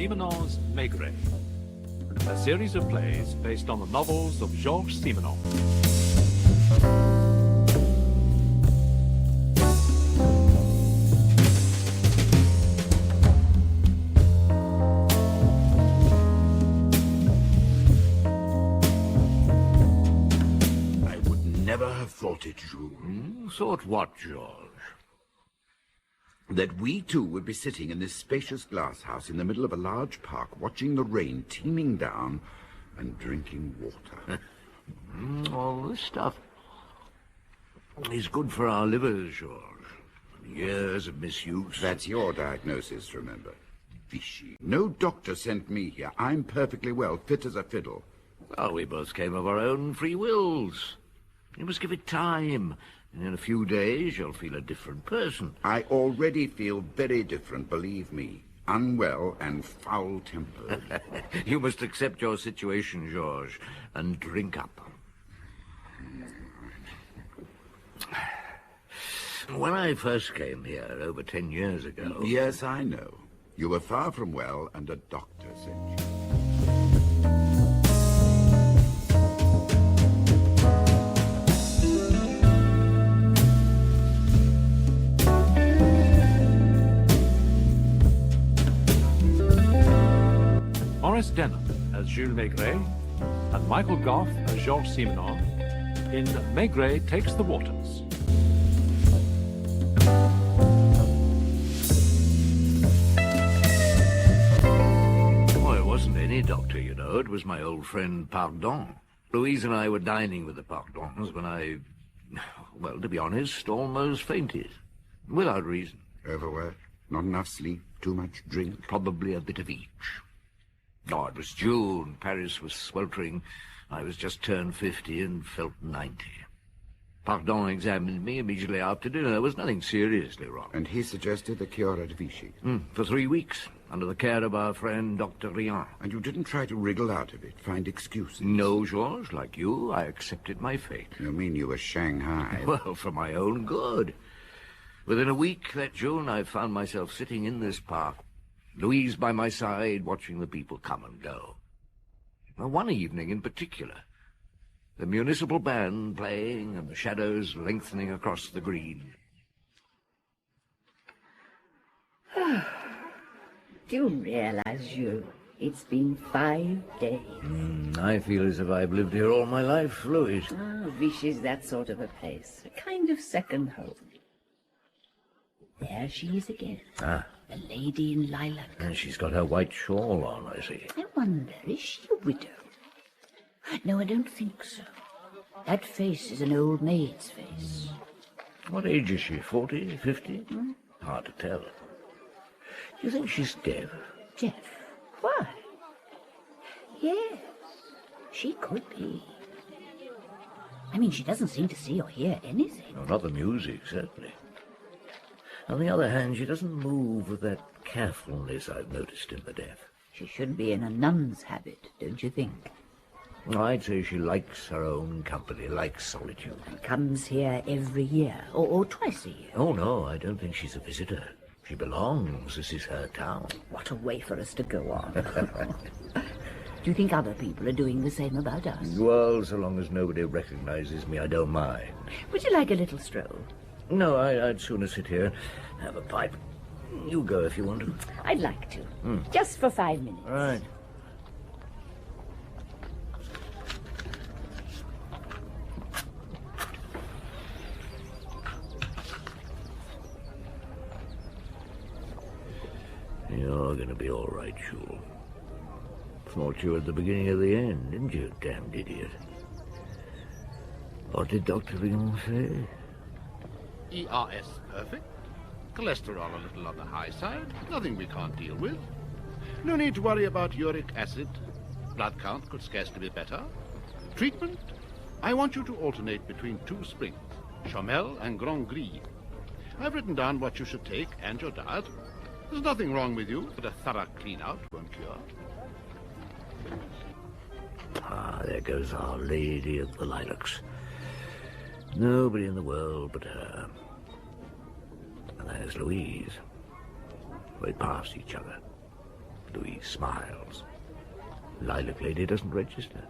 Simenon's Maigret, a series of plays based on the novels of Georges Simenon. I would never have thought it, Jules. Thought what, George? That we two would be sitting in this spacious glass house in the middle of a large park, watching the rain teeming down and drinking water. All this stuff is good for our livers, George. Years of misuse. That's your diagnosis, remember. Vichy. No doctor sent me here. I'm perfectly well, fit as a fiddle. Well, we both came of our own free wills. You must give it time. And in a few days, you'll feel a different person. I already feel very different, believe me. Unwell and foul-tempered. You must accept your situation, George, and drink up. When I first came here over 10 years ago... Yes, I know. You were far from well, and a doctor sent you. Maurice Denham as Jules Maigret and Michael Gough as Georges Simenon in Maigret Takes the Waters. Oh, it wasn't any doctor, you know. It was my old friend Pardon. Louise and I were dining with the Pardons when I, well, to be honest, almost fainted. Without reason. Overwork, not enough sleep, too much drink. Probably a bit of each. Oh, it was June. Paris was sweltering. I was just turned 50 and felt 90. Pardon examined me immediately after dinner. There was nothing seriously wrong. And he suggested the cure at Vichy. For 3 weeks, under the care of our friend Dr. Rian. And you didn't try to wriggle out of it, find excuses? No, Georges. Like you, I accepted my fate. You mean you were Shanghai? Well, for my own good. Within a week that June, I found myself sitting in this park, Louise by my side, watching the people come and go. Well, one evening in particular, the municipal band playing and the shadows lengthening across the green. Do you realize, Jules, it's been 5 days? I feel as if I've lived here all my life, Louise. Oh, Vichy's that sort of a place. A kind of second home. There she is again. The lady in lilac. And she's got her white shawl on, I see. I wonder, is she a widow? No, I don't think so. That face is an old maid's face. What age is she, 40, 50? Hard to tell. Do you think she's deaf? Deaf? Why? Yes, she could be. I mean, she doesn't seem to see or hear anything. No, not the music, certainly. On the other hand, she doesn't move with that carefulness I've noticed in the deaf. She should be in a nun's habit, don't you think? I'd say she likes her own company, likes solitude. And comes here every year, or twice a year. Oh, no, I don't think she's a visitor. She belongs. This is her town. What a way for us to go on. Do you think other people are doing the same about us? Well, so long as nobody recognizes me, I don't mind. Would you like a little stroll? No, I'd sooner sit here, have a pipe. You go if you want to. I'd like to. Just for 5 minutes. All right. You're going to be all right, Jules. Thought you were at the beginning of the end, didn't you, damned idiot? What did Dr. Rion say? ERS perfect. Cholesterol a little on the high side. Nothing we can't deal with. No need to worry about uric acid. Blood count could scarcely be better. Treatment? I want you to alternate between 2 springs, Chamel and Grand Gris. I've written down what you should take and your diet. There's nothing wrong with you, but a thorough clean-out won't cure. There goes Our Lady of the Lilacs. Nobody in the world but her. And there's Louise. We passed each other. Louise smiles. Lilac lady doesn't register.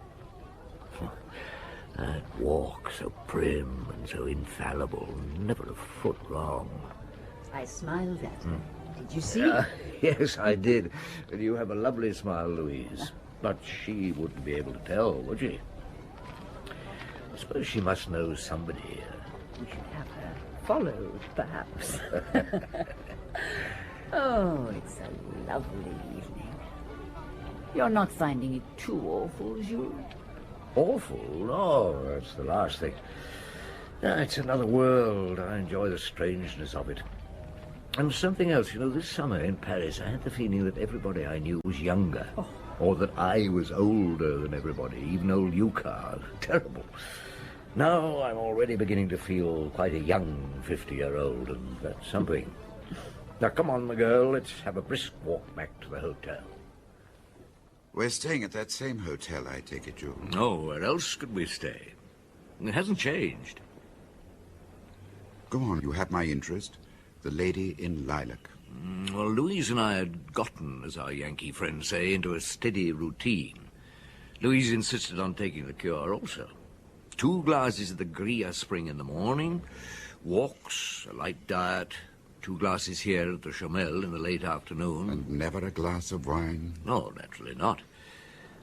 That walk, so prim and so infallible, never a foot wrong. I smiled at her. Did you see? Yes, I did. And you have a lovely smile, Louise. But she wouldn't be able to tell, would she? I suppose she must know somebody. We should have her followed, perhaps. Oh, it's a lovely evening. You're not finding it too awful, Jules? Awful? No, that's the last thing. Yeah, it's another world. I enjoy the strangeness of it. And something else, you know, this summer in Paris, I had the feeling that everybody I knew was younger. Oh. Or that I was older than everybody, even old Yukar. Terrible. Now I'm already beginning to feel quite a young 50-year-old, and that's something. Now, come on, my girl, let's have a brisk walk back to the hotel. We're staying at that same hotel, I take it, Jules. No, where else could we stay? It hasn't changed. Go on, you have my interest. The Lady in Lilac. Well, Louise and I had gotten, as our Yankee friends say, into a steady routine. Louise insisted on taking the cure also. 2 glasses of the Gria Spring in the morning, walks, a light diet, 2 glasses here at the Chamel in the late afternoon. And never a glass of wine? No, naturally not.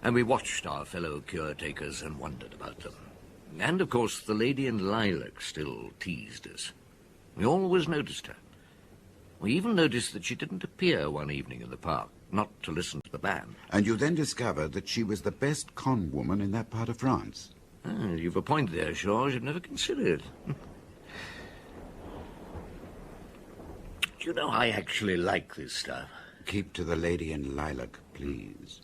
And we watched our fellow cure-takers and wondered about them. And, of course, the Lady in Lilac still teased us. We always noticed her. We even noticed that she didn't appear one evening in the park, not to listen to the band. And you then discovered that she was the best con woman in that part of France. Ah, you've a point there, Georges. I've never considered. You know, I actually like this stuff. Keep to the Lady in Lilac, please.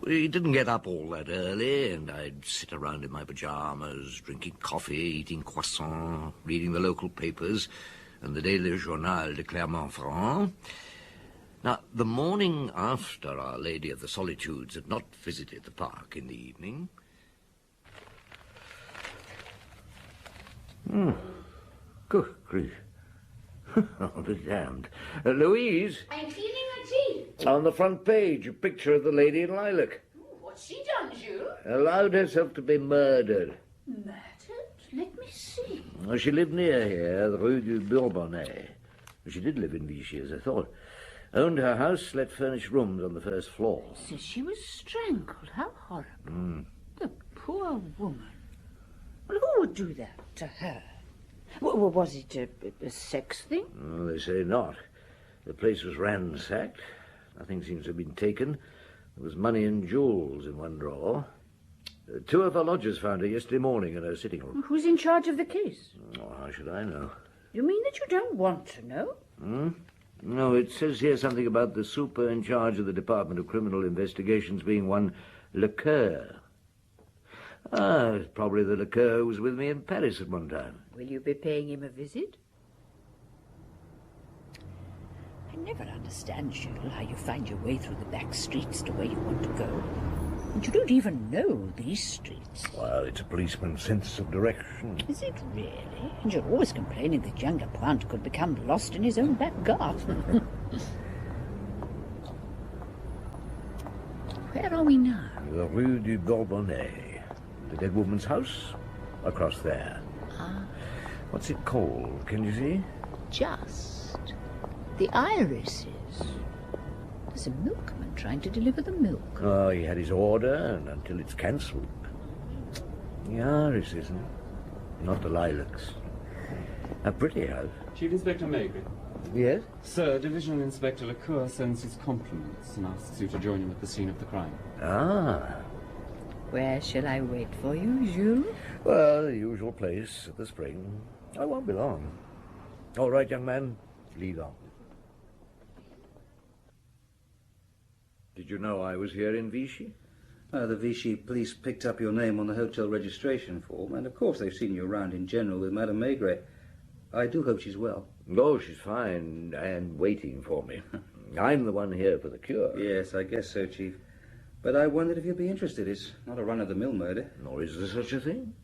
We didn't get up all that early, and I'd sit around in my pajamas, drinking coffee, eating croissants, reading the local papers, and the daily Journal de Clermont-Ferrand. Now, the morning after Our Lady of the Solitudes had not visited the park in the evening... Good grief. I'll be damned. Louise? I'm feeling a tea. On the front page, a picture of the Lady in Lilac. Ooh, what's she done, Jules? Allowed herself to be murdered. Murdered? Let me see. Well, she lived near here, the Rue du Bourbonnais. She did live in Vichy, as I thought. Owned her house, let furnished rooms on the first floor. So she was strangled. How horrible. The poor woman. Well, who would do that to her? Well, was it a sex thing? Oh, they say not. The place was ransacked. Nothing seems to have been taken. There was money and jewels in one drawer. 2 of her lodgers found her yesterday morning in her sitting room. Who's in charge of the case? Oh, how should I know? You mean that you don't want to know? No, it says here something about the super in charge of the Department of Criminal Investigations being one Lecoeur. Ah, probably the Lecoeur who was with me in Paris at one time. Will you be paying him a visit? I never understand, Jules, how you find your way through the back streets to where you want to go. And you don't even know these streets. Well, it's a policeman's sense of direction. Is it really? And you're always complaining that young Lapointe could become lost in his own back garden. Where are we now? The Rue du Bourbonnais. The dead woman's house? Across there. What's it called? Can you see? Just. The irises. There's a milkman trying to deliver the milk. Oh, he had his order, and until it's cancelled. The irises, not the lilacs. A pretty house. Chief Inspector Maigret. Yes? Sir, Divisional Inspector Lecoeur sends his compliments and asks you to join him at the scene of the crime. Ah. Where shall I wait for you, Jules? Well, the usual place at the spring. I won't be long. All right, young man, lead on. Did you know I was here in Vichy? The Vichy police picked up your name on the hotel registration form, and of course they've seen you around in general with Madame Maigret. I do hope she's well. Oh, she's fine and waiting for me. I'm the one here for the cure. Yes, I guess so, Chief. But I wondered if you'd be interested. It's not a run-of-the-mill murder. Nor is there such a thing.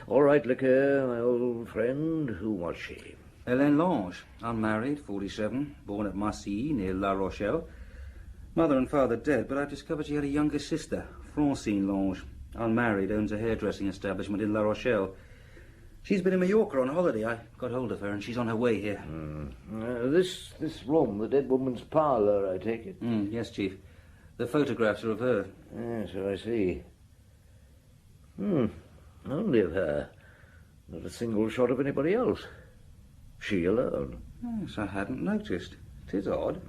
All right, Lecoeur, my old friend, who was she? Hélène Lange, unmarried, 47, born at Massy, near La Rochelle. Mother and father dead, but I've discovered she had a younger sister, Francine Lange. Unmarried, owns a hairdressing establishment in La Rochelle. She's been in Mallorca on holiday. I got hold of her, and she's on her way here. This room, the dead woman's parlour, I take it? Yes, Chief. The photographs are of her. Yes, so I see. Only of her. Not a single shot of anybody else. She alone. Yes, I hadn't noticed. It is odd.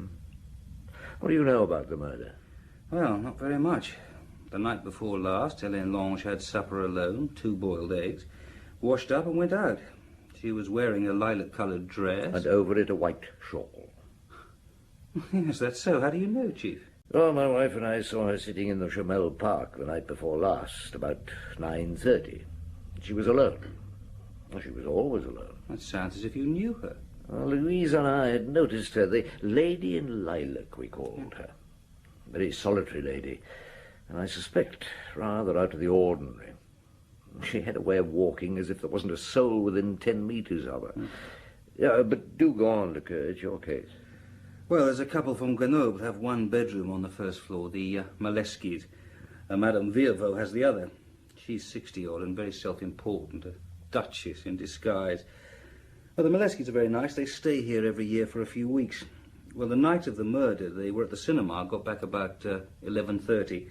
What do you know about the murder? Well, not very much. The night before last, Hélène Lange had supper alone, 2 boiled eggs, washed up and went out. She was wearing a lilac-coloured dress. And over it a white shawl. Yes, that's so. How do you know, Chief? Oh, my wife and I saw her sitting in the Chamel Park the night before last, about 9:30. She was alone. Well, she was always alone. That sounds as if you knew her. Well, Louise and I had noticed her, the lady in lilac, we called her. Very solitary lady, and I suspect rather out of the ordinary. She had a way of walking as if there wasn't a soul within 10 metres of her. Yeah, but do go on, Lecoeur, it's your case. Well, there's a couple from Grenoble have 1 bedroom on the first floor, the Maleskis. Madame Virvo has the other. She's 60-odd and very self-important, a duchess in disguise. Well, the Maleskis are very nice. They stay here every year for a few weeks. Well, the night of the murder, they were at the cinema, got back about 11:30.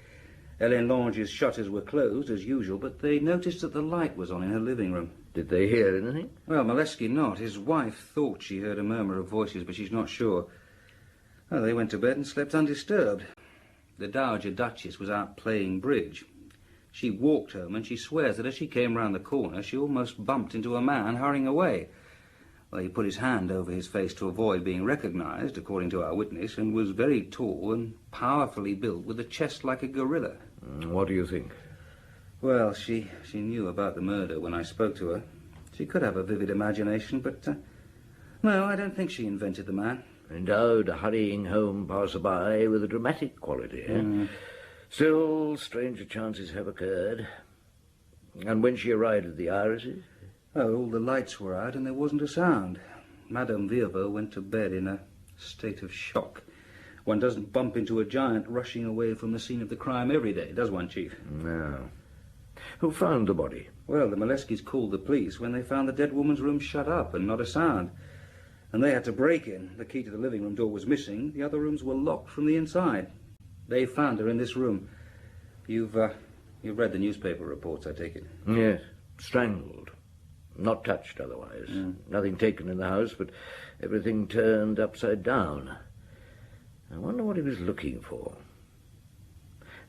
Hélène Lange's shutters were closed, as usual, but they noticed that the light was on in her living room. Did they hear anything? Well, Malesky not. His wife thought she heard a murmur of voices, but she's not sure. Well, they went to bed and slept undisturbed. The Dowager Duchess was out playing bridge. She walked home, and she swears that as she came round the corner, she almost bumped into a man hurrying away. Well, he put his hand over his face to avoid being recognised, according to our witness, and was very tall and powerfully built, with a chest like a gorilla. What do you think? Well, she knew about the murder when I spoke to her. She could have a vivid imagination, but no, I don't think she invented the man. Endowed a hurrying home passer-by with a dramatic quality, eh? Still, stranger chances have occurred. And when she arrived at the Irises? Oh, all the lights were out and there wasn't a sound. Madame Virvo went to bed in a state of shock. One doesn't bump into a giant rushing away from the scene of the crime every day, does one, Chief? No. Who found the body? Well, the Maleskis called the police when they found the dead woman's room shut up and not a sound. And they had to break in. The key to the living room door was missing. The other rooms were locked from the inside. They found her in this room. You've read the newspaper reports, I take it? Yes. Strangled. Not touched otherwise. Nothing taken in the house, but everything turned upside down. I wonder what he was looking for.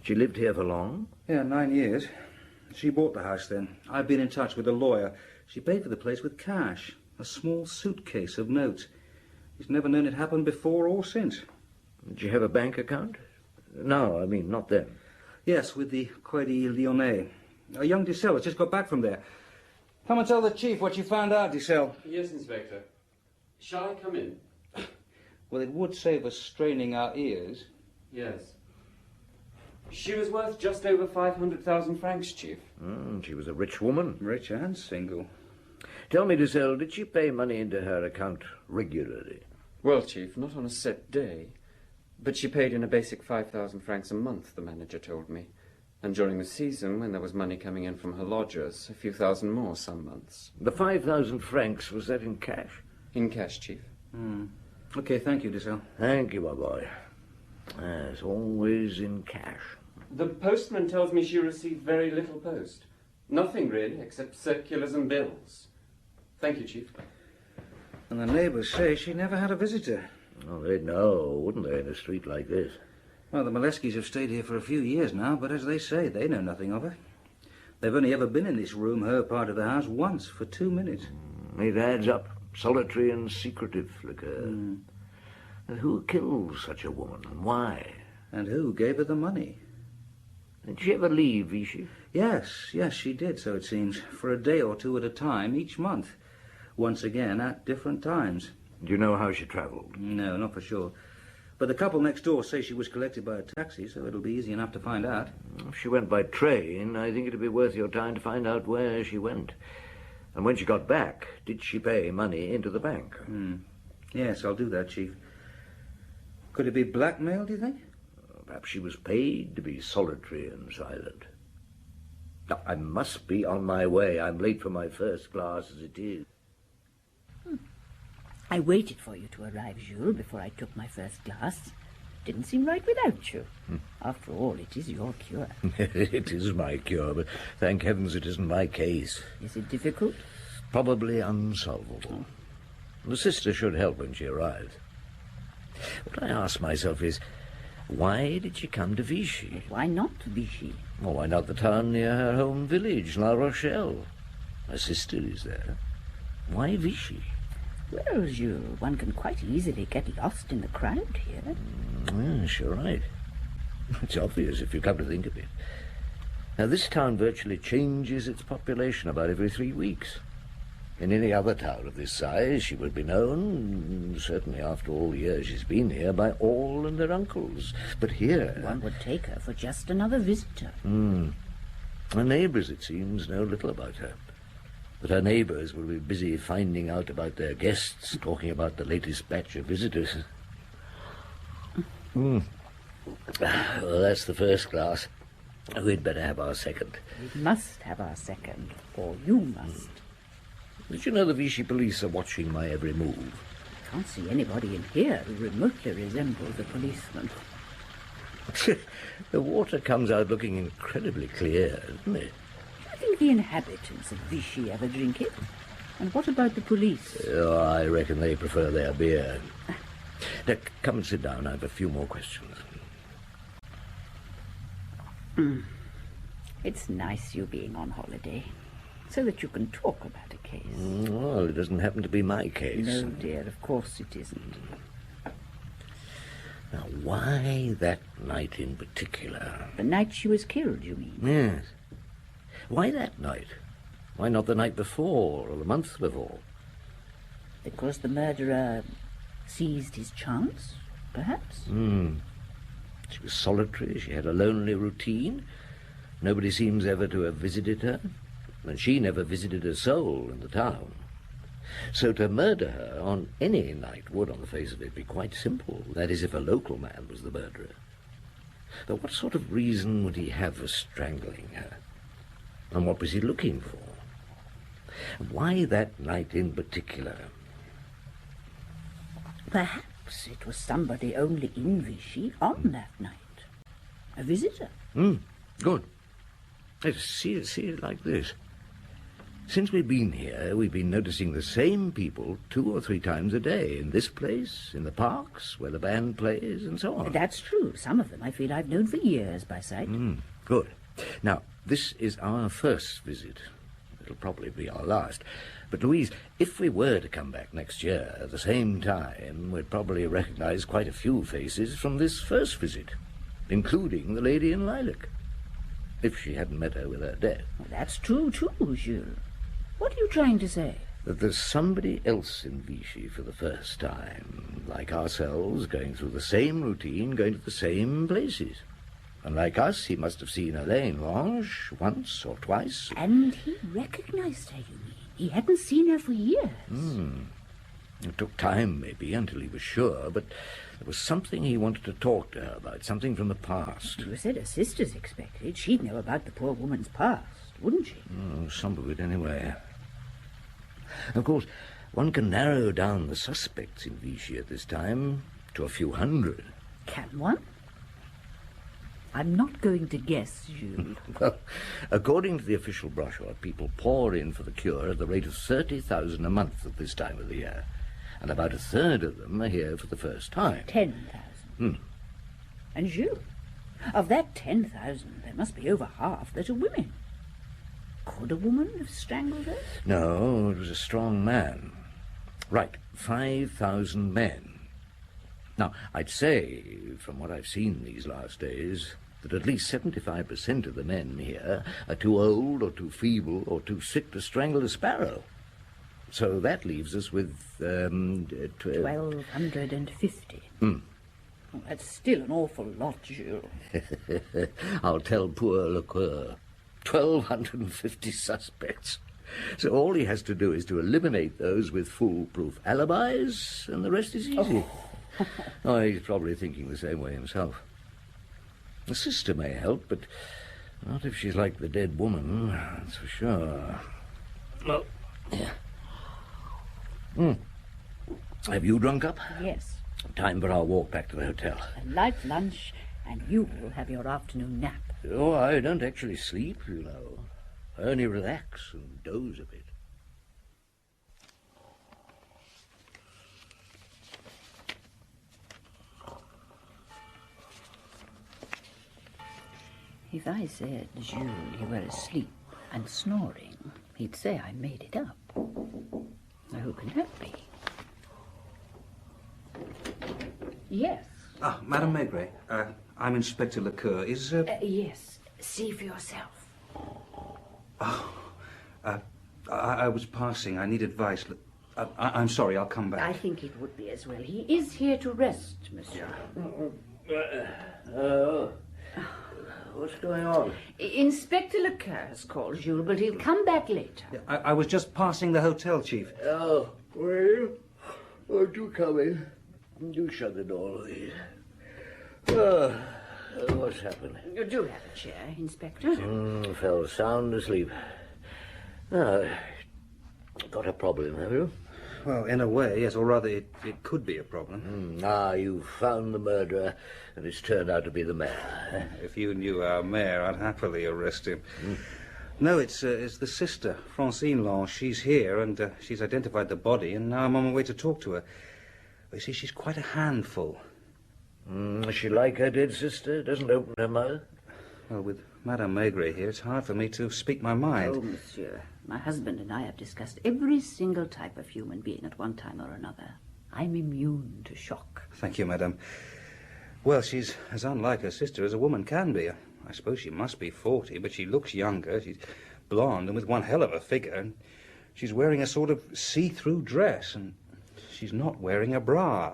She lived here for long? Yeah, 9 years. She bought the house then. I've been in touch with a lawyer. She paid for the place with cash. A small suitcase of notes. He's never known it happen before or since. Did she have a bank account? No, I mean, not then. Yes, with the Crédit Lyonnais. A young Dissel has just got back from there. Come and tell the chief what you found out, Dissel. Yes, Inspector. Shall I come in? Well, it would save us straining our ears. Yes. She was worth just over 500,000 francs, Chief. She was a rich woman. Rich and single. Tell me, Dissel, did she pay money into her account regularly? Well, Chief, not on a set day. But she paid in a basic 5,000 francs a month, the manager told me. And during the season, when there was money coming in from her lodgers, a few thousand more some months. The 5,000 francs, was that in cash? In cash, Chief. Okay, thank you, Dissel. Thank you, my boy. Yes, always in cash. The postman tells me she received very little post. Nothing, really, except circulars and bills. Thank you, Chief. And the neighbours say she never had a visitor. Oh, they'd know, wouldn't they, in a street like this? Well, the Maleskis have stayed here for a few years now, but as they say, they know nothing of her. They've only ever been in this room, her part of the house, once, for 2 minutes. It adds up. Solitary and secretive, Lecoeur. And who killed such a woman, and why? And who gave her the money? Did she ever leave Vichy? Yes, she did, so it seems, for a day or two at a time each month. Once again, at different times. Do you know how she travelled? No, not for sure. But the couple next door say she was collected by a taxi, so it'll be easy enough to find out. If she went by train, I think it'd be worth your time to find out where she went. And when she got back, did she pay money into the bank? Yes, I'll do that, Chief. Could it be blackmail, do you think? perhaps she was paid to be solitary and silent. Now, I must be on my way. I'm late for my first class as it is. I waited for you to arrive, Jules, before I took my first glass. Didn't seem right without you. After all, it is your cure. It is my cure, but thank heavens it isn't my case. Is it difficult? Probably unsolvable. The sister should help when she arrives. What I ask myself is, why did she come to Vichy? Why not Vichy? Well, why not the town near her home village, La Rochelle? Her sister is there. Why Vichy? Well, Jules, one can quite easily get lost in the crowd here. Yes, you're right. It's obvious if you come to think of it. Now, this town virtually changes its population about every 3 weeks. In any other town of this size, she would be known, certainly after all the years she's been here, by all and their uncles. But here... One would take her for just another visitor. Her neighbours, it seems, know little about her. But her neighbours will be busy finding out about their guests, talking about the latest batch of visitors. Well, that's the first glass. We'd better have our second. We must have our second, or you must. Did you know the Vichy police are watching my every move? I can't see anybody in here who remotely resembles a policeman. The water comes out looking incredibly clear, doesn't it? Do you think the inhabitants of Vichy ever drink it? And what about the police? Oh, I reckon they prefer their beer. Now, come and sit down. I have a few more questions. It's nice you being on holiday, so that you can talk about a case. Well, it doesn't happen to be my case. No, dear, of course it isn't. Now, why that night in particular? The night she was killed, you mean? Yes. Why that night? Why not the night before or the month before? Because the murderer seized his chance, perhaps? She was solitary, she had a lonely routine. Nobody seems ever to have visited her, and she never visited a soul in the town. So to murder her on any night would, on the face of it, be quite simple. That is, if a local man was the murderer. But what sort of reason would he have for strangling her? And what was he looking for? Why that night in particular? Perhaps it was somebody only in Vichy on that night. A visitor. Good. Let's see it like this. Since we've been here, we've been noticing the same people 2 or 3 times a day, in this place, in the parks, where the band plays, and so on. That's true. Some of them I feel I've known for years by sight. Good. Now, this is our first visit. It'll probably be our last. But, Louise, if we were to come back next year at the same time, we'd probably recognize quite a few faces from this first visit, including the lady in lilac, if she hadn't met her with her death. Well, that's true, too, Jules. What are you trying to say? That there's somebody else in Vichy for the first time, like ourselves, going through the same routine, going to the same places. And like us, he must have seen Elaine Lange once or twice. And he recognized her, you mean? He hadn't seen her for years. It took time, maybe, until he was sure, but there was something he wanted to talk to her about, something from the past. You said her sisters expected. She'd know about the poor woman's past, wouldn't she? Some of it, anyway. Of course, one can narrow down the suspects in Vichy at this time to a few hundred. Can one? I'm not going to guess, Jules. Well, according to the official brochure, people pour in for the cure at the rate of 30,000 a month at this time of the year. And about 1/3 of them are here for the first time. 10,000. And Jules, of that 10,000, there must be over half that are women. Could a woman have strangled her? No, it was a strong man. Right, 5,000 men. Now, I'd say, from what I've seen these last days, that at least 75% of the men here are too old or too feeble or too sick to strangle a sparrow. So that leaves us with 1,250. Well, that's still an awful lot, Jules. I'll tell poor Lecoeur. 1,250 suspects. So all he has to do is to eliminate those with foolproof alibis, and the rest is easy. Oh, he's probably thinking the same way himself. The sister may help, but not if she's like the dead woman, that's for sure. Well, yeah. Have you drunk up? Yes. Time for our walk back to the hotel. A light lunch, and you will have your afternoon nap. Oh, I don't actually sleep, you know. I only relax and doze a bit. If I said, Jules, you were asleep and snoring, he'd say I made it up. Now, who can that be? Yes. Ah, Madame Maigret, I'm Inspector Lecoeur. Is, Yes. See for yourself. I was passing. I need advice. I'm sorry, I'll come back. I think it would be as well. He is here to rest, monsieur. What's going on? Inspector Lecoeur has called Jules, but he'll come back later. I was just passing the hotel, Chief. Oh, well, oh, do come in. Do shut the door, Louise. What's happened? You do have a chair, Inspector. Fell sound asleep. Got a problem, have you? Well, in a way, yes, or rather, it could be a problem. You found the murderer, and it's turned out to be the mayor. If you knew our mayor, I'd happily arrest him. No, it's the sister, Francine Lange. She's here, and she's identified the body, and now I'm on my way to talk to her. You see, she's quite a handful. Is she like her dead sister? Doesn't open her mouth? Well, with Madame Maigret here, it's hard for me to speak my mind. Oh, monsieur, my husband and I have discussed every single type of human being at one time or another. I'm immune to shock. Thank you, madame. Well, she's as unlike her sister as a woman can be. I suppose she must be 40, but she looks younger. She's blonde and with one hell of a figure. And she's wearing a sort of see-through dress, and she's not wearing a bra.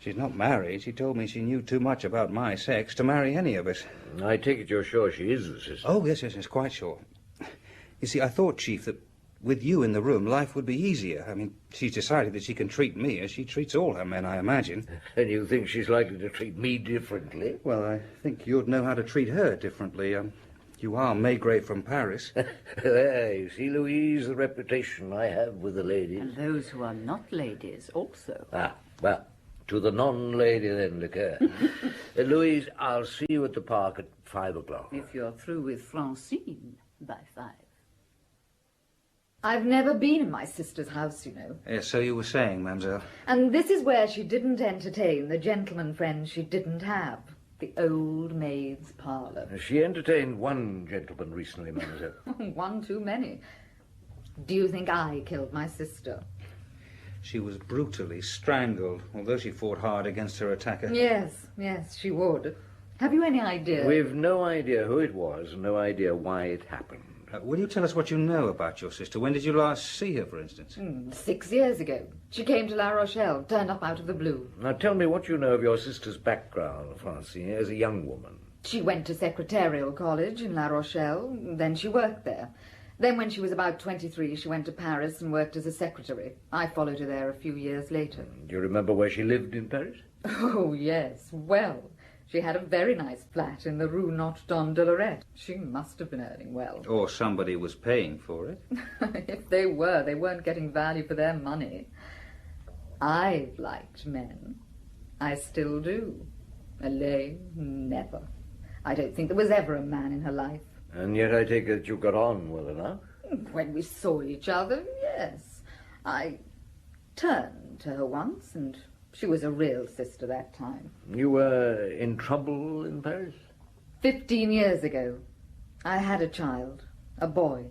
She's not married. She told me she knew too much about my sex to marry any of us. I take it you're sure she is the sister. Oh, yes, quite sure. You see, I thought, Chief, that with you in the room, life would be easier. I mean, she's decided that she can treat me as she treats all her men, I imagine. And you think she's likely to treat me differently? Well, I think you'd know how to treat her differently. You are Maigret from Paris. There, you see, Louise, the reputation I have with the ladies. And those who are not ladies also. Well, to the non-lady then, Lecoeur. Louise, I'll see you at the park at 5 o'clock. If you're through with Francine by 5. I've never been in my sister's house, you know. Yes, so you were saying, mademoiselle. And this is where she didn't entertain the gentleman friends she didn't have. The old maid's parlour. She entertained one gentleman recently, mademoiselle. One too many. Do you think I killed my sister? She was brutally strangled, although she fought hard against her attacker. Yes, she would. Have you any idea? We've no idea who it was, no idea why it happened. Will you tell us what you know about your sister? When did you last see her, for instance? 6 years ago. She came to La Rochelle, turned up out of the blue. Now tell me what you know of your sister's background, Francine, as a young woman. She went to secretarial college in La Rochelle, then she worked there. Then when she was about 23, she went to Paris and worked as a secretary. I followed her there a few years later. Do you remember where she lived in Paris? Oh, yes, well. She had a very nice flat in the Rue Notre Dame de Lorette. She must have been earning well. Or somebody was paying for it. If they were, they weren't getting value for their money. I've liked men. I still do. Elaine, never. I don't think there was ever a man in her life. And yet I take it you got on well enough. When we saw each other, yes. I turned to her once, and she was a real sister that time. You were in trouble in Paris? 15 years ago. I had a child, a boy.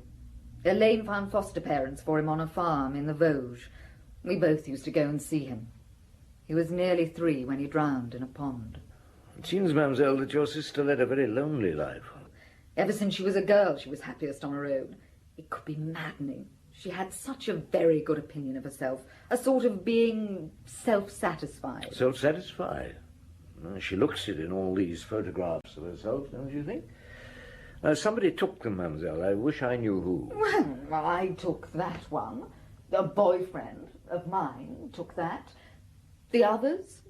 Elaine found foster parents for him on a farm in the Vosges. We both used to go and see him. He was nearly 3 when he drowned in a pond. It seems, mademoiselle, that your sister led a very lonely life. Ever since she was a girl, she was happiest on her own. It could be maddening. She had such a very good opinion of herself, a sort of being self-satisfied. Self-satisfied? She looks it in all these photographs of herself, don't you think? Somebody took them, mademoiselle. I wish I knew who. Well, I took that one. A boyfriend of mine took that. The others?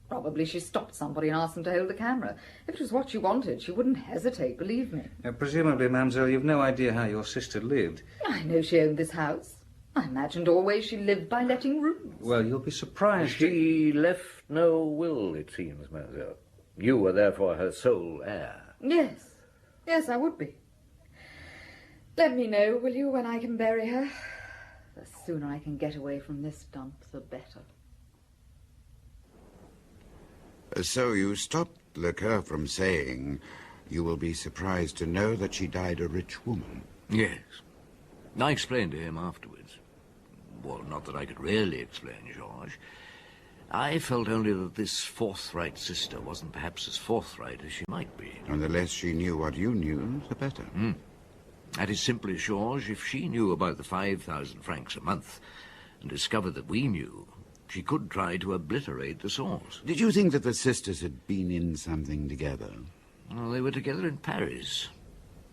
Probably she stopped somebody and asked them to hold the camera. If it was what she wanted, she wouldn't hesitate, believe me. Presumably, Mademoiselle, you've no idea how your sister lived. I know she owned this house. I imagined always she lived by letting rooms. Well, you'll be surprised. She left no will, it seems, mademoiselle. You were therefore her sole heir. Yes. Yes, I would be. Let me know, will you, when I can bury her? The sooner I can get away from this dump, the better. So you stopped Lecoeur from saying you will be surprised to know that she died a rich woman. Yes. I explained to him afterwards. Well, not that I could really explain, Georges. I felt only that this forthright sister wasn't perhaps as forthright as she might be. And the less she knew what you knew, the better. That is simply, Georges, if she knew about the 5,000 francs a month and discovered that we knew, she could try to obliterate the source. Did you think that the sisters had been in something together? Well, they were together in Paris.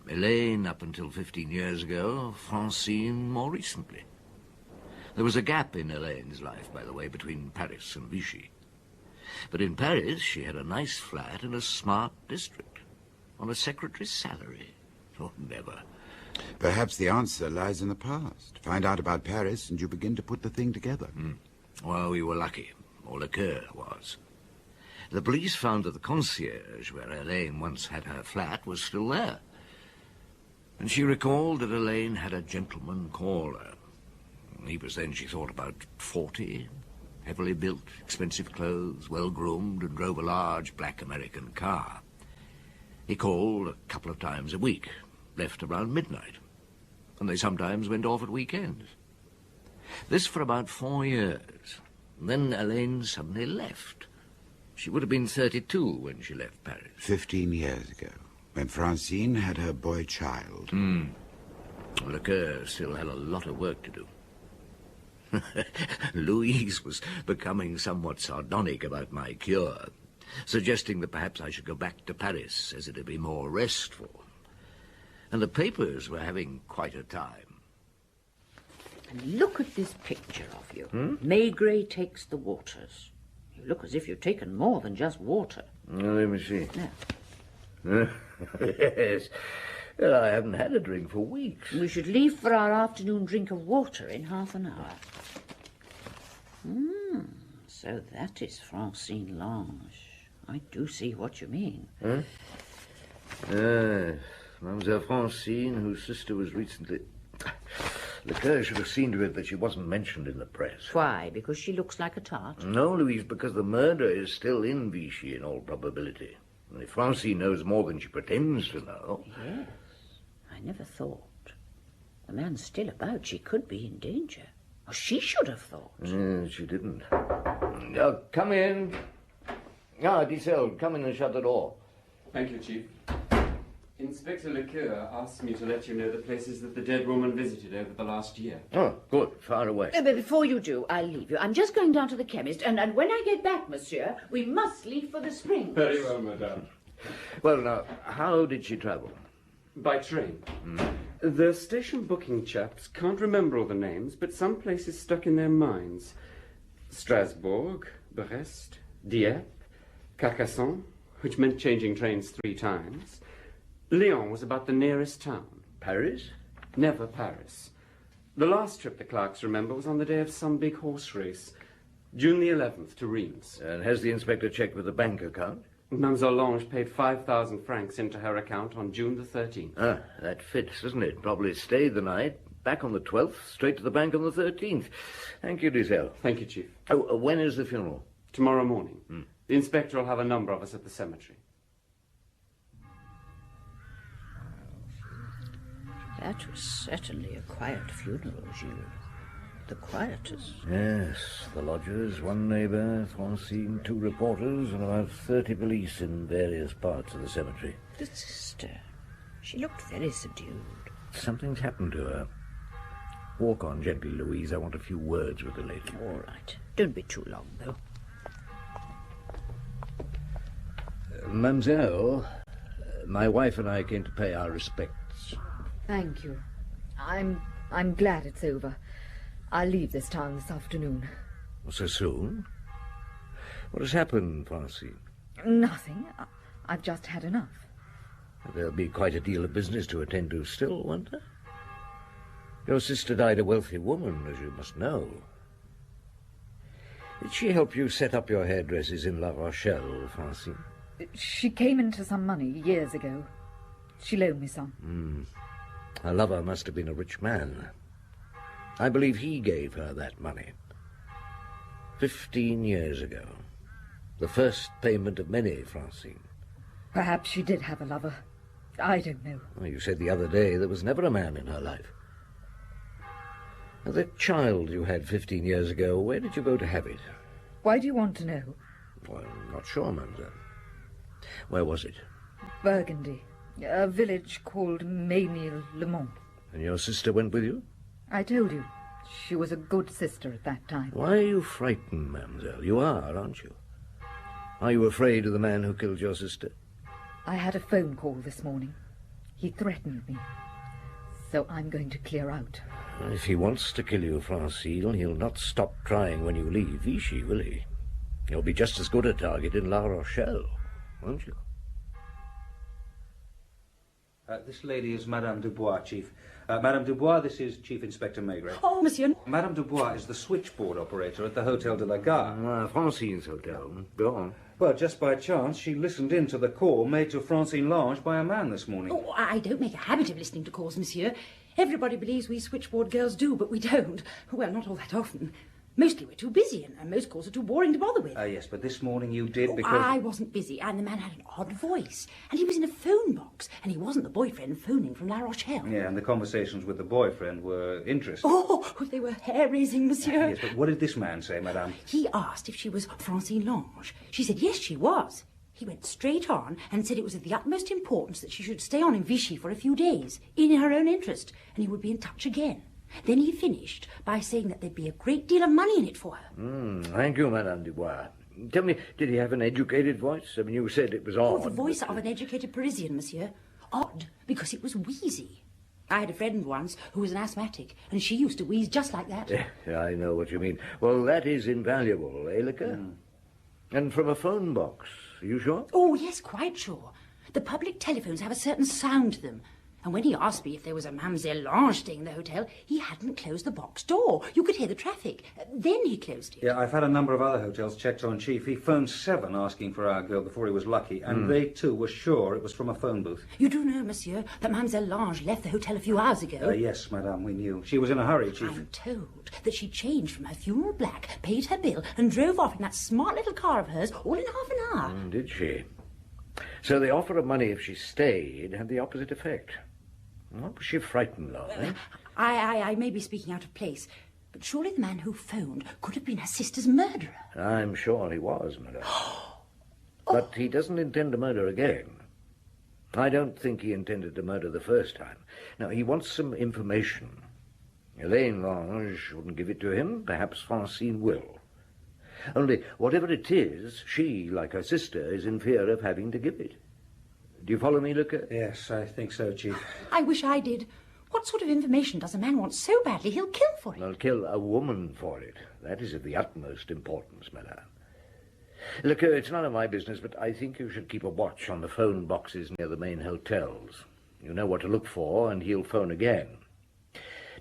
Elaine up until 15 years ago, Francine more recently. There was a gap in Elaine's life, by the way, between Paris and Vichy. But in Paris, she had a nice flat in a smart district, on a secretary's salary. Oh, never. Perhaps the answer lies in the past. Find out about Paris and you begin to put the thing together. Well, we were lucky, or Lecoeur was. The police found that the concierge where Elaine once had her flat was still there. And she recalled that Elaine had a gentleman caller. He was then, she thought, about 40, heavily built, expensive clothes, well-groomed, and drove a large black American car. He called a couple of times a week, left around midnight, and they sometimes went off at weekends. This for about 4 years. And then Elaine suddenly left. She would have been 32 when she left Paris. 15 years ago, when Francine had her boy child. Lecoeur still had a lot of work to do. Louise was becoming somewhat sardonic about my cure, suggesting that perhaps I should go back to Paris, as it'd be more restful. And the papers were having quite a time. And look at this picture of you. Maigret takes the waters. You look as if you'd taken more than just water. Let me see. No. Yes. Well, I haven't had a drink for weeks. We should leave for our afternoon drink of water in half an hour. So that is Francine Lange. I do see what you mean. Mademoiselle Francine, whose sister was recently... Lecoeur should have seen to it that she wasn't mentioned in the press. Why? Because she looks like a tart? No, Louise, because the murder is still in Vichy in all probability. And if Francine knows more than she pretends to know... Yes. I never thought. The man's still about. She could be in danger. Or she should have thought. She didn't. Come in. Dissel, come in and shut the door. Thank you, Chief. Inspector Lecoeur asked me to let you know the places that the dead woman visited over the last year. Oh, good. Far away. But before you do, I'll leave you. I'm just going down to the chemist, and when I get back, monsieur, we must leave for the Springs. Very well, madame. Well, now, how did she travel? By train. The station booking chaps can't remember all the names, but some places stuck in their minds. Strasbourg, Brest, Dieppe, Carcassonne, which meant changing trains 3 times. Lyon was about the nearest town. Paris? Never Paris. The last trip the clerks remember was on the day of some big horse race. June the 11th to Reims. And has the inspector checked with the bank account? Mademoiselle Lange paid 5,000 francs into her account on June the 13th. Ah, that fits, doesn't it? Probably stayed the night, back on the 12th, straight to the bank on the 13th. Thank you, Dissel. Thank you, Chief. Oh, when is the funeral? Tomorrow morning. The inspector will have a number of us at the cemetery. That was certainly a quiet funeral, Jules. The quietest. Yes, the lodgers, 1 neighbour, Francine, 2 reporters, and about 30 police in various parts of the cemetery. The sister. She looked very subdued. Something's happened to her. Walk on gently, Louise. I want a few words with the lady. All right. Don't be too long, though. Mademoiselle, my wife and I came to pay our respects. Thank you. I'm glad it's over. I'll leave this town this afternoon. So soon? What has happened, Francine? Nothing. I've just had enough. There'll be quite a deal of business to attend to still, won't there? Your sister died a wealthy woman, as you must know. Did she help you set up your hairdressers in La Rochelle, Francine? She came into some money years ago. She loaned me some. Her lover must have been a rich man. I believe he gave her that money. 15 years ago. The first payment of many, Francine. Perhaps she did have a lover. I don't know. Well, you said the other day there was never a man in her life. Now, that child you had 15 years ago, where did you go to have it? Why do you want to know? Well, I'm not sure, mademoiselle. Where was it? Burgundy. A village called Maigret-le-Mont. And your sister went with you? I told you. She was a good sister at that time. Why are you frightened, mademoiselle? You are, aren't you? Are you afraid of the man who killed your sister? I had a phone call this morning. He threatened me. So I'm going to clear out. If he wants to kill you, Francine, he'll not stop trying when you leave Vichy, will he? You'll be just as good a target in La Rochelle, won't you? This lady is Madame Dubois, Chief. Madame Dubois, this is Chief Inspector Maigret. Oh, monsieur. Madame Dubois is the switchboard operator at the Hotel de la Gare. Francine's hotel. Go on. Well, just by chance, she listened in to the call made to Francine Lange by a man this morning. Oh, I don't make a habit of listening to calls, monsieur. Everybody believes we switchboard girls do, but we don't. Well, not all that often. Mostly we're too busy, and most calls are too boring to bother with. Yes, but this morning you did because... I wasn't busy, and the man had an odd voice. And he was in a phone box, and he wasn't the boyfriend phoning from La Rochelle. Yeah, and the conversations with the boyfriend were interesting. Oh, they were hair-raising, monsieur. Yes, but what did this man say, madame? He asked if she was Francine Lange. She said yes, she was. He went straight on and said it was of the utmost importance that she should stay on in Vichy for a few days, in her own interest, and he would be in touch again. Then he finished by saying that there'd be a great deal of money in it for her. Thank you, Madame Dubois. Tell me, did he have an educated voice? I mean, you said it was odd. Oh, the voice of an educated Parisian, monsieur. Odd, because it was wheezy. I had a friend once who was an asthmatic, and she used to wheeze just like that. Yeah, I know what you mean. Well, that is invaluable, eh, Liquor? And from a phone box, are you sure? Oh, yes, quite sure. The public telephones have a certain sound to them. And when he asked me if there was a Mademoiselle Lange staying in the hotel, he hadn't closed the box door. You could hear the traffic. Then he closed it. Yeah, I've had a number of other hotels checked on, Chief. He phoned 7 asking for our girl before he was lucky, and they, too, were sure it was from a phone booth. You do know, monsieur, that Mademoiselle Lange left the hotel a few hours ago? Yes, madame, we knew. She was in a hurry, Chief. I'm told that she changed from her funeral black, paid her bill, and drove off in that smart little car of hers all in half an hour. Did she? So the offer of money if she stayed had the opposite effect. What was she frightened of, eh? I may be speaking out of place, but surely the man who phoned could have been her sister's murderer. I'm sure he was, madame. But he doesn't intend to murder again. I don't think he intended to murder the first time. Now, he wants some information. Elaine Lange wouldn't give it to him. Perhaps Francine will. Only, whatever it is, she, like her sister, is in fear of having to give it. Do you follow me, Luca? Yes, I think so, Chief. I wish I did. What sort of information does a man want so badly he'll kill for it? I'll kill a woman for it. That is of the utmost importance, madame. Luca, it's none of my business, but I think you should keep a watch on the phone boxes near the main hotels. You know what to look for, and he'll phone again.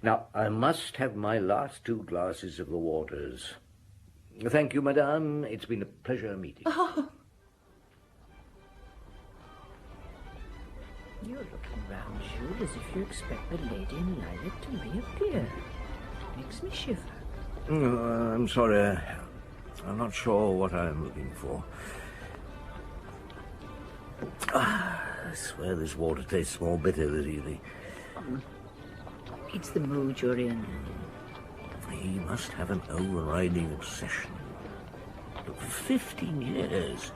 Now, I must have my last 2 glasses of the waters. Thank you, madame. It's been a pleasure meeting. Oh. You're looking round, Jules, as if you expect the lady in lilac to reappear. Makes me shiver. I'm sorry. I'm not sure what I'm looking for. I swear this water tastes more bitter this evening. It's the mood you're in. He must have an overriding obsession. But for 15 years,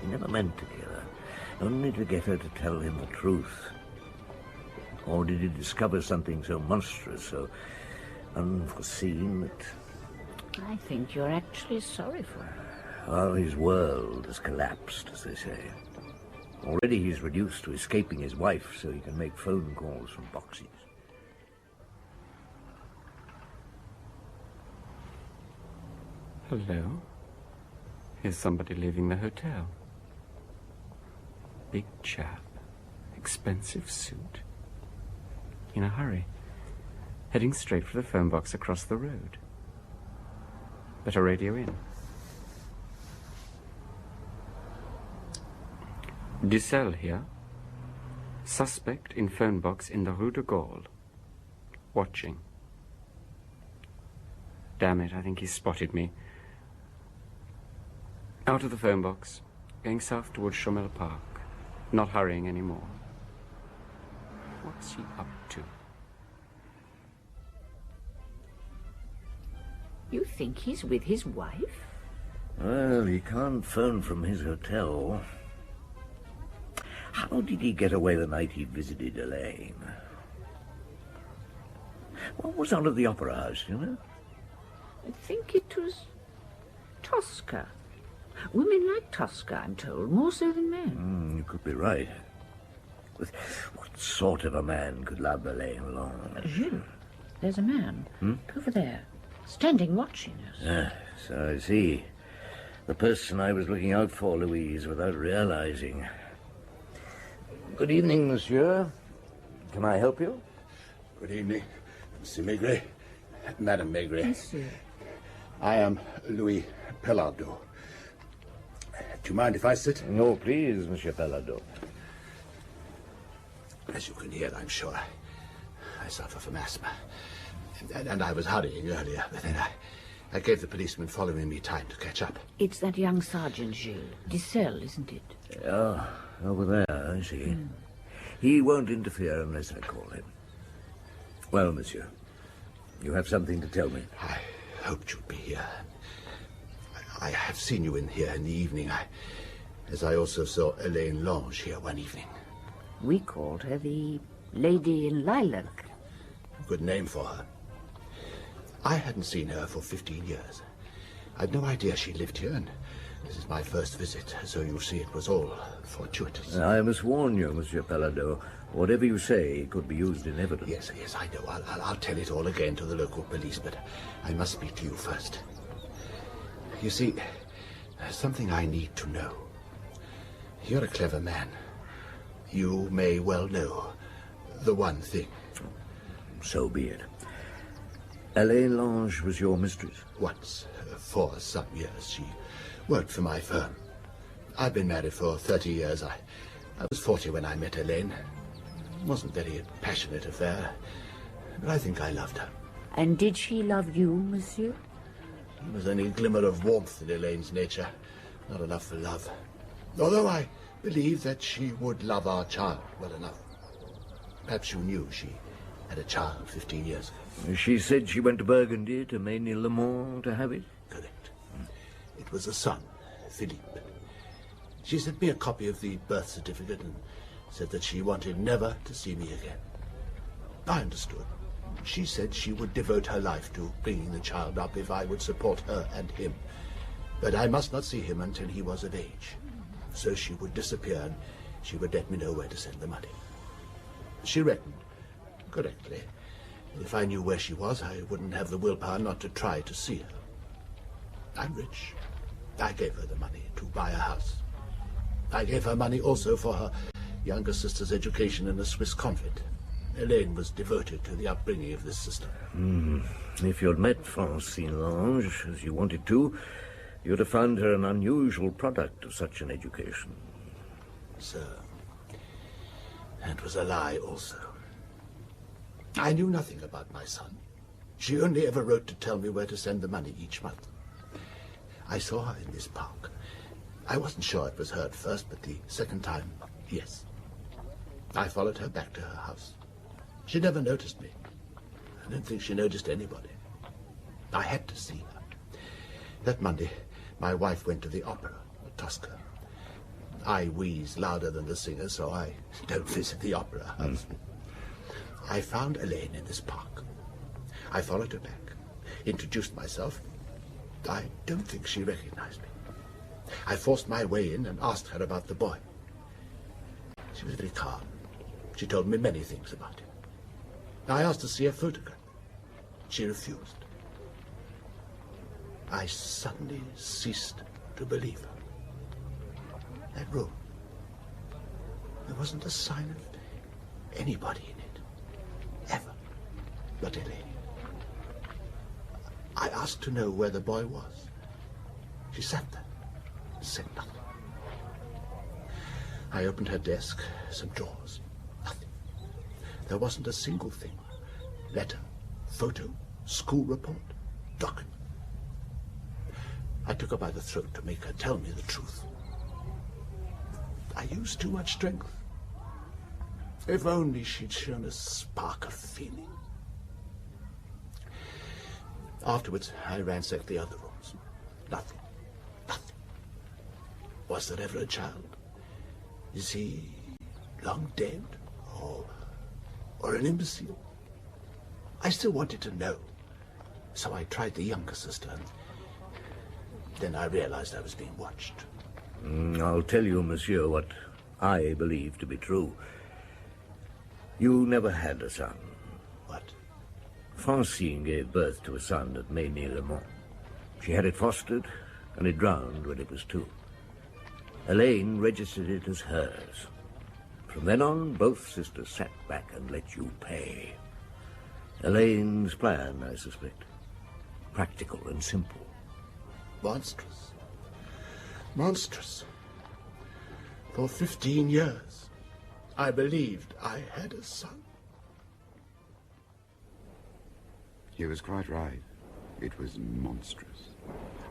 he never meant to kill her, only to get her to tell him the truth. Or did he discover something so monstrous, so unforeseen that... I think you're actually sorry for her. Well, his world has collapsed, as they say. Already he's reduced to escaping his wife so he can make phone calls from boxes. Hello? Here's somebody leaving the hotel. Big chap. Expensive suit. In a hurry. Heading straight for the phone box across the road. Better radio in. Dussel here. Suspect in phone box in the Rue de Gaulle. Watching. Damn it, I think he's spotted me. Out of the phone box. Going south towards Chomel Park. Not hurrying anymore. What's he up to? You think he's with his wife? Well, he can't phone from his hotel. How did he get away the night he visited Elaine? What was out of the opera house, you know? I think it was Tosca. Women like Tosca, I'm told, more so than men. You could be right. What sort of a man could love Elaine Lange? Jules, there's a man over there, standing watching us. So I see. The person I was looking out for, Louise, without realizing. Good evening, monsieur. Can I help you? Good evening, Monsieur Maigret. Madame Maigret. Monsieur. I am Louis Pellardeau. Do you mind if I sit? No, please, Monsieur Pellardeau. As you can hear, I'm sure, I suffer from asthma. And I was hurrying earlier, but then I gave the policeman following me time to catch up. It's that young sergeant, Jules. Dussel, isn't it? Oh, over there, I see. He won't interfere unless I call him. Well, monsieur, you have something to tell me. I hoped you'd be here. I have seen you in here in the evening, as I also saw Elaine Lange here one evening. We called her the Lady in Lilac. Good name for her. I hadn't seen her for 15 years. I'd no idea she lived here, and this is my first visit, so you see it was all fortuitous. I must warn you, Monsieur Pellardeau. Whatever you say could be used in evidence. Yes, I know. I'll tell it all again to the local police, but I must speak to you first. You see, there's something I need to know. You're a clever man. You may well know the one thing. So be it. Elaine Lange was your mistress? Once, for some years, she worked for my firm. I've been married for 30 years. I was 40 when I met Elaine. It wasn't very passionate affair, but I think I loved her. And did she love you, monsieur? There was only a glimmer of warmth in Elaine's nature, not enough for love. Although I believe that she would love our child well enough. Perhaps you knew she had a child 15 years ago. She said she went to Burgundy to Maigret-le-Mont to have it? Correct. It was a son, Philippe. She sent me a copy of the birth certificate and said that she wanted never to see me again. I understood. She said she would devote her life to bringing the child up if I would support her and him. But I must not see him until he was of age. So she would disappear and she would let me know where to send the money. She reckoned, correctly, if I knew where she was, I wouldn't have the willpower not to try to see her. I'm rich. I gave her the money to buy a house. I gave her money also for her younger sister's education in a Swiss convent. Elaine was devoted to the upbringing of this sister. If you'd met Francine Lange, as you wanted to, you'd have found her an unusual product of such an education. Sir, that was a lie also. I knew nothing about my son. She only ever wrote to tell me where to send the money each month. I saw her in this park. I wasn't sure it was her at first, but the second time, yes. I followed her back to her house. She never noticed me. I don't think she noticed anybody. I had to see her. That Monday, my wife went to the opera at Tosca. I wheeze louder than the singer, so I don't visit the opera house. I found Elaine in this park. I followed her back, introduced myself. I don't think she recognized me. I forced my way in and asked her about the boy. She was very calm. She told me many things about him. I asked to see a photograph. She refused. I suddenly ceased to believe her. That room, there wasn't a sign of anybody in it, ever, but Elaine. I asked to know where the boy was. She sat there and said nothing. I opened her desk, some drawers, nothing. There wasn't a single thing. Letter, photo, school report, document. I took her by the throat to make her tell me the truth. I used too much strength. If only she'd shown a spark of feeling. Afterwards, I ransacked the other rooms. Nothing. Nothing. Was there ever a child? Is he long dead? Or an imbecile? I still wanted to know. So I tried the younger sister, and then I realized I was being watched. I'll tell you, monsieur, what I believe to be true. You never had a son. What? Francine gave birth to a son at Maigret. She had it fostered, and it drowned when it was 2. Elaine registered it as hers. From then on, both sisters sat back and let you pay. Elaine's plan, I suspect. Practical and simple. Monstrous. Monstrous. For 15 years, I believed I had a son. He was quite right. It was monstrous.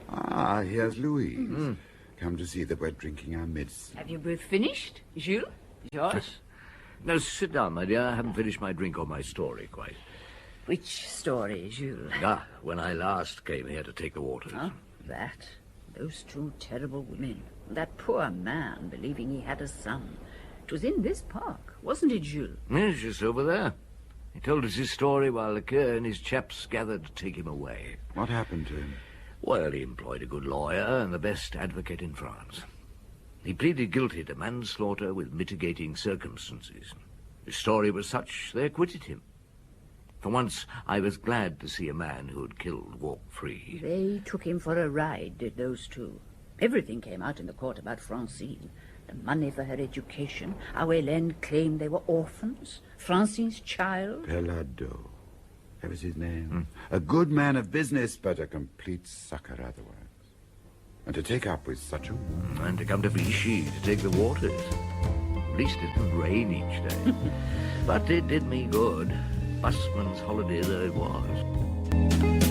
Ah, here's Louise. Come to see that we're drinking our medicine. Have you both finished, Jules? Yours? No, sit down, my dear. I haven't finished my drink or my story quite. Which story, Jules? When I last came here to take the waters. Oh, that. Those 2 terrible women. That poor man believing he had a son. It was in this park, wasn't it, Jules? Yes, just over there. He told us his story while the Cur and his chaps gathered to take him away. What happened to him? Well, he employed a good lawyer and the best advocate in France. He pleaded guilty to manslaughter with mitigating circumstances. His story was such they acquitted him. For once, I was glad to see a man who had killed walk free. They took him for a ride, did those 2. Everything came out in the court about Francine. The money for her education, how Hélène claimed they were orphans, Francine's child. Pelado. That was his name. A good man of business, but a complete sucker otherwise. And to take up with such a woman. And to come to Vichy to take the waters. At least it didn't rain each day. But it did me good. Busman's holiday though it was.